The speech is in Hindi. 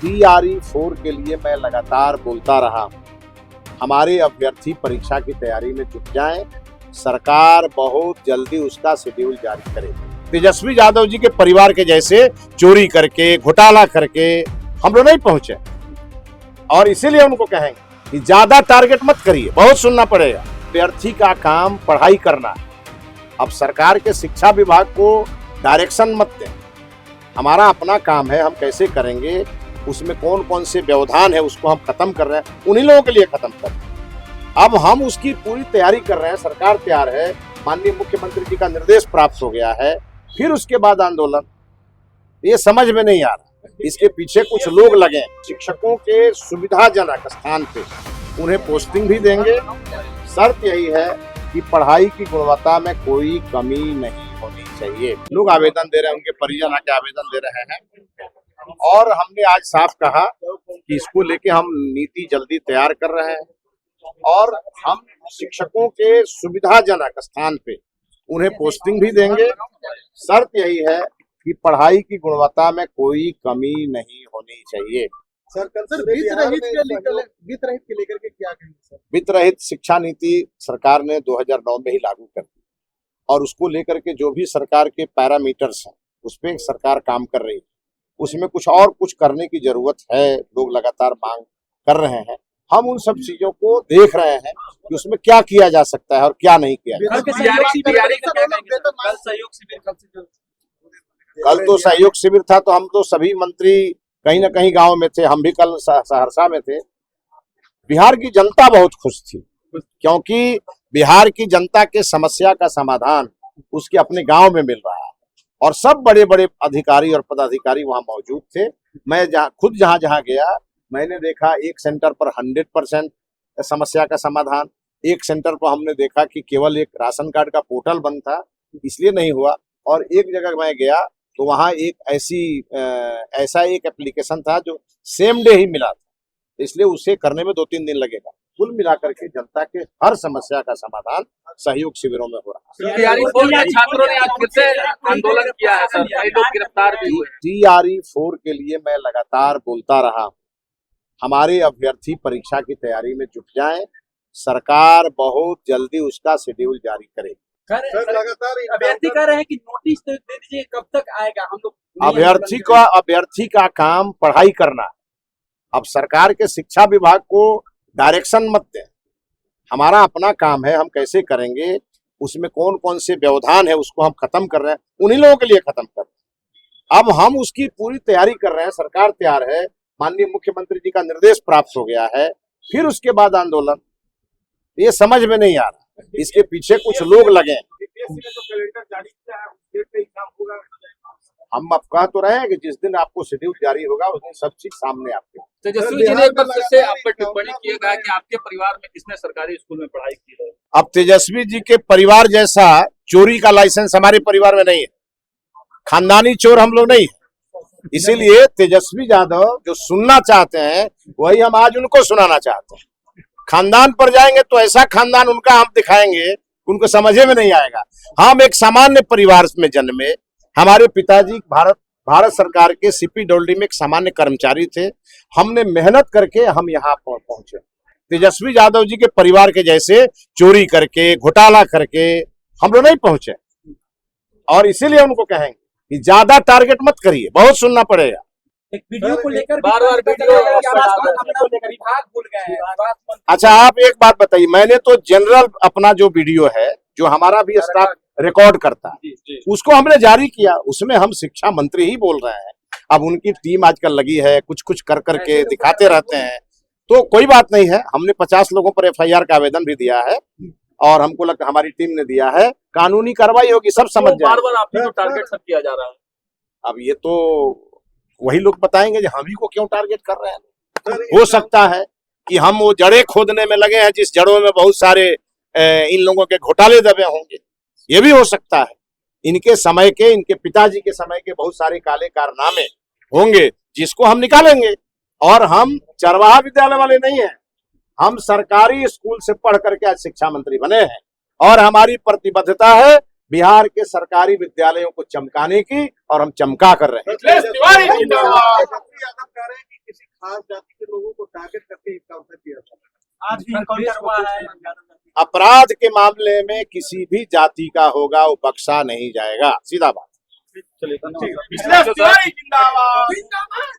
TRE-4 के लिए मैं लगातार बोलता रहा, हमारे अभ्यर्थी परीक्षा की तैयारी में जुट जाएं, सरकार बहुत जल्दी उसका शेड्यूल जारी करे। तेजस्वी यादव जी के परिवार के जैसे चोरी करके, घोटाला करके हम लोग नहीं पहुंचे, और इसीलिए उनको कहेंगे कि ज्यादा टारगेट मत करिए, बहुत सुनना पड़ेगा। अभ्यर्थी का काम पढ़ाई करना, अब सरकार के शिक्षा विभाग को डायरेक्शन मत दें। हमारा अपना काम है, हम कैसे करेंगे, उसमें कौन कौन से व्यवधान है उसको हम खत्म कर रहे हैं, उन्हीं लोगों के लिए खत्म कर रहे हैं। अब हम उसकी पूरी तैयारी कर रहे हैं, सरकार तैयार है, माननीय मुख्यमंत्री जी का निर्देश प्राप्त हो गया है, फिर उसके बाद आंदोलन। ये समझ में नहीं आ रहा, इसके पीछे कुछ लोग लगे। शिक्षकों के सुविधाजनक स्थान पे उन्हें पोस्टिंग भी देंगे। शर्त यही है कि पढ़ाई की गुणवत्ता में कोई कमी नहीं होनी चाहिए। लोग आवेदन दे रहे हैं, उनके परिजन आके आवेदन दे रहे हैं, और हमने आज साफ कहा कि इसको लेके हम नीति जल्दी तैयार कर रहे हैं, और हम शिक्षकों के सुविधाजनक स्थान पे उन्हें पोस्टिंग भी देंगे। शर्त यही है कि पढ़ाई की गुणवत्ता में कोई कमी नहीं होनी चाहिए। सर वित्त रहित के लेकर के क्या कहेंगे सर? वित्त रहित शिक्षा नीति सरकार ने 2009 में ही लागू कर दी, और उसको लेकर के जो भी सरकार के पैरामीटर्स हैं उस पर सरकार काम कर रही है। उसमें कुछ करने की जरूरत है, लोग लगातार मांग कर रहे हैं। हम उन सब चीजों को देख रहे हैं कि उसमें क्या किया जा सकता है और क्या नहीं किया जा सकता। कल तो सहयोग शिविर था, तो हम तो सभी मंत्री कहीं ना कहीं गांव में थे, हम भी कल सहरसा में थे। बिहार की जनता बहुत खुश थी, क्योंकि बिहार की जनता के समस्या का समाधान उसके अपने गांव में मिल रहा है, और सब बड़े बड़े अधिकारी और पदाधिकारी वहां मौजूद थे। मैं जहां गया, मैंने देखा एक सेंटर पर 100% समस्या का समाधान, एक सेंटर पर हमने देखा कि केवल एक राशन कार्ड का पोर्टल बंद था, इसलिए नहीं हुआ, और एक जगह मैं गया तो वहां एक ऐसा एक एप्लीकेशन था जो सेम डे ही मिला था, इसलिए उसे करने में 2-3 दिन लगेगा। कुल मिलाकर के जनता के हर समस्या का समाधान सहयोग शिविरों में हो रहा है। छात्रों ने आज फिर से आंदोलन किया है सर, कई लोग गिरफ्तार भी हुए। TRE-4 के लिए मैं लगातार बोलता रहा, हमारे अभ्यर्थी परीक्षा की तैयारी में जुट जाएं, सरकार बहुत जल्दी उसका शेड्यूल जारी करे। लगातार अभ्यर्थी कह रहे हैं कि नोटिस दे दीजिए, कब तक आएगा? हम लोग अभ्यर्थी का काम पढ़ाई करना, अब सरकार के शिक्षा विभाग को डायरेक्शन मत दें। हमारा अपना काम है, हम कैसे करेंगे, उसमें कौन कौन से व्यवधान है उसको हम खत्म कर रहे हैं, उन्हीं लोगों के लिए खत्म कर रहे हैं। अब हम उसकी पूरी तैयारी कर रहे हैं, सरकार तैयार है, माननीय मुख्यमंत्री जी का निर्देश प्राप्त हो गया है, फिर उसके बाद आंदोलन। ये समझ में नहीं आ रहा, इसके पीछे कुछ लोग लगे। हम अब कह तो रहे हैं कि जिस दिन आपको शेड्यूल जारी होगा उस दिन सब चीज सामने आपके। तेजस्वी जी ने एक बार फिर से आप पर टिप्पणी किया कि आपके परिवार में किसने सरकारी स्कूल में पढ़ाई की है। अब तेजस्वी जी के परिवार जैसा चोरी का लाइसेंस हमारे परिवार में नहीं है, खानदानी चोर हम लोग नहीं है। इसीलिए तेजस्वी यादव जो सुनना चाहते हैं वही हम आज उनको सुनाना चाहते हैं। खानदान पर जाएंगे तो ऐसा खानदान उनका हम दिखाएंगे, उनको समझे में नहीं आएगा। हम एक सामान्य परिवार में जन्मे, हमारे पिताजी भारत सरकार के सीपी डोल्डी में एक सामान्य कर्मचारी थे। हमने मेहनत करके हम यहाँ पहुंचे। तेजस्वी यादव जी के परिवार के जैसे चोरी करके, घोटाला करके हम लोग नहीं पहुंचे, और इसीलिए उनको कहेंगे कि ज्यादा टारगेट मत करिए, बहुत सुनना पड़ेगा। एक वीडियो को लेकर बार-बार भूल गए। अच्छा, आप एक बात बताइए, मैंने तो जनरल अपना जो वीडियो है, जो हमारा भी स्टाफ रिकॉर्ड करता है, उसको हमने जारी किया। उसमें हम शिक्षा मंत्री ही बोल रहे हैं। अब उनकी टीम आजकल लगी है, कुछ कर करके दिखाते रहते हैं, तो कोई बात नहीं है। हमने 50 लोगों पर FIR का आवेदन भी दिया है, और हमको लगता है हमारी टीम ने दिया है, कानूनी कार्रवाई होगी, सब समझ जाए। बार-बार आपको तो टारगेट सब किया जा रहा है। अब ये तो वही लोग बताएंगे जो हम ही को क्यों टारगेट कर रहे हैं। हो सकता है कि हम वो जड़ें खोदने में लगे हैं, जिस जड़ों में बहुत सारे इन लोगों के घोटाले दबे होंगे, ये भी हो सकता है। इनके समय के, इनके पिताजी के समय के बहुत सारे काले कारनामे होंगे, जिसको हम निकालेंगे। और हम चरवाहा विद्यालय वाले नहीं हैं, हम सरकारी स्कूल से पढ़ करके आज शिक्षा मंत्री बने हैं, और हमारी प्रतिबद्धता है बिहार के सरकारी विद्यालयों को चमकाने की, और हम चमका कर रहे हैं। किसी खास जाति के लोगों को टारगेट करके इनकाउंटर किया था। आज भी इनकाउंटर हुआ है। अपराध के मामले में किसी भी जाति का होगा वो बख्शा नहीं जाएगा, सीधा बात। चलिए धन्यवाद। जिंदाबाद।